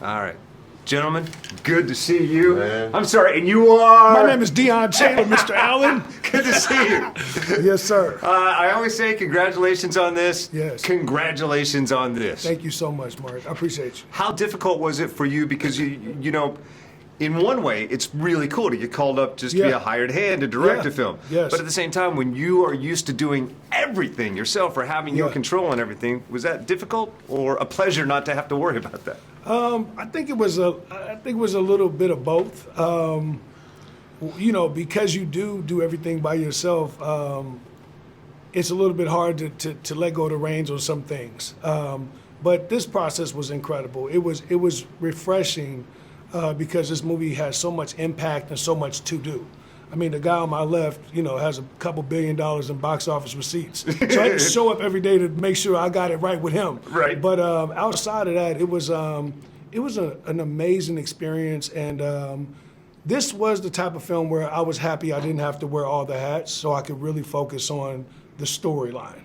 All right. Gentlemen, good to see you. Man. I'm sorry, and you are? My name is Deon Taylor, Mr. Allen. Good to see you. Yes, sir. I always say congratulations on this. Yes. Congratulations on this. Thank you so much, Mark. I appreciate you. How difficult was it for you? Because, you know, in one way, it's really cool to get called up just to be a hired hand to direct a film. Yes. But at the same time, when you are used to doing everything yourself or having your control on everything, was that difficult or a pleasure not to have to worry about that? I think it was a little bit of both. You know, because you do everything by yourself, it's a little bit hard to let go of the reins on some things. But this process was incredible. It was refreshing because this movie has so much impact and so much to do. I mean, the guy on my left, you know, has a couple $1 billion in box office receipts. So I had to show up every day to make sure I got it right with him. Right. But outside of that, it was an amazing experience. And this was the type of film where I was happy I didn't have to wear all the hats, so I could really focus on the storyline.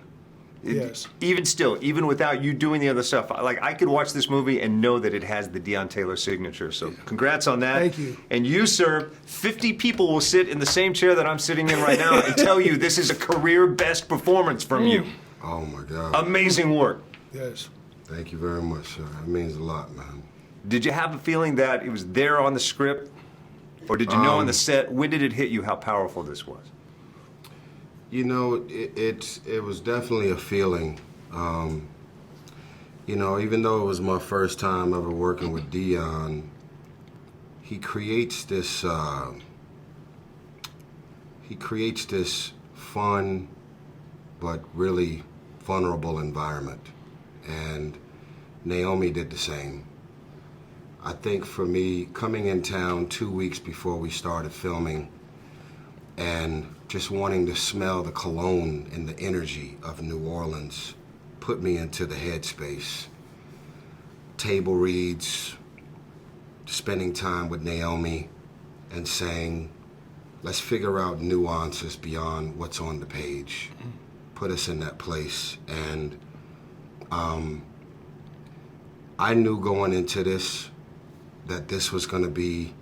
Yes. Even still, even without you doing the other stuff, like I could watch this movie and know that it has the Deon Taylor signature. So congrats on that. Thank you. And you, sir, 50 people will sit in the same chair that I'm sitting in right now and tell you this is a career best performance from you. Oh my God. Amazing work. Yes. Thank you very much, sir. That means a lot, man. Did you have a feeling that it was there on the script? Or did you know on the set? When did it hit you how powerful this was? You know, it was definitely a feeling. You know, even though it was my first time ever working with Deon, he creates this fun but really vulnerable environment. And Naomi did the same. I think for me, coming in town 2 weeks before we started filming and just wanting to smell the cologne and the energy of New Orleans put me into the headspace. Table reads, spending time with Naomi and saying, let's figure out nuances beyond what's on the page. Put us in that place. And I knew going into this that this was gonna be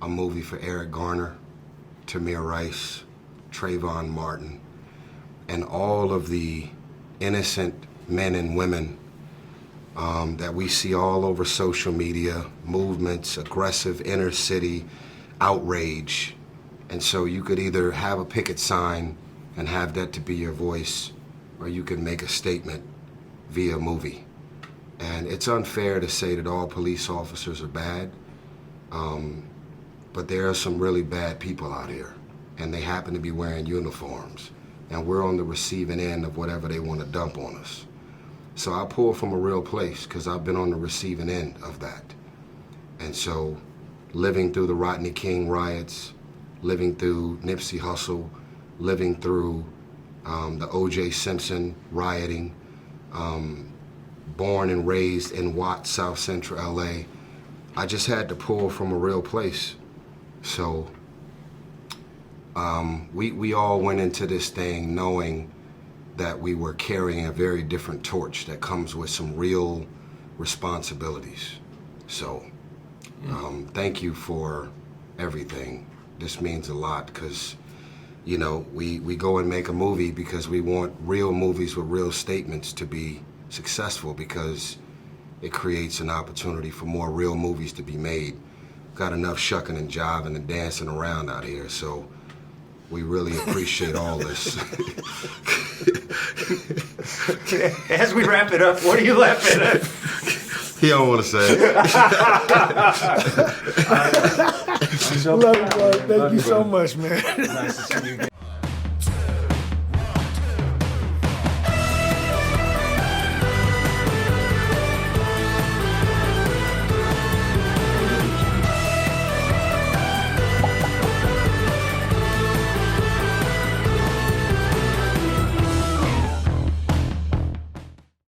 a movie for Eric Garner, Tamir Rice, Trayvon Martin, and all of the innocent men and women that we see all over social media, movements, aggressive inner city outrage. And so you could either have a picket sign and have that to be your voice, or you could make a statement via movie. And it's unfair to say that all police officers are bad, but there are some really bad people out here, and they happen to be wearing uniforms, and we're on the receiving end of whatever they want to dump on us. So I pull from a real place because I've been on the receiving end of that. And so living through the Rodney King riots, living through Nipsey Hussle, living through the O.J. Simpson rioting, born and raised in Watts, South Central L.A., I just had to pull from a real place. So we all went into this thing knowing that we were carrying a very different torch that comes with some real responsibilities. So thank you for everything. This means a lot because, you know, we go and make a movie because we want real movies with real statements to be successful, because it creates an opportunity for more real movies to be made. Got enough shucking and jiving and dancing around out here, so we really appreciate all this. As we wrap it up, what are you laughing at? He don't want to say it. Love you, bro. Thank you so much, man. Nice to see you again.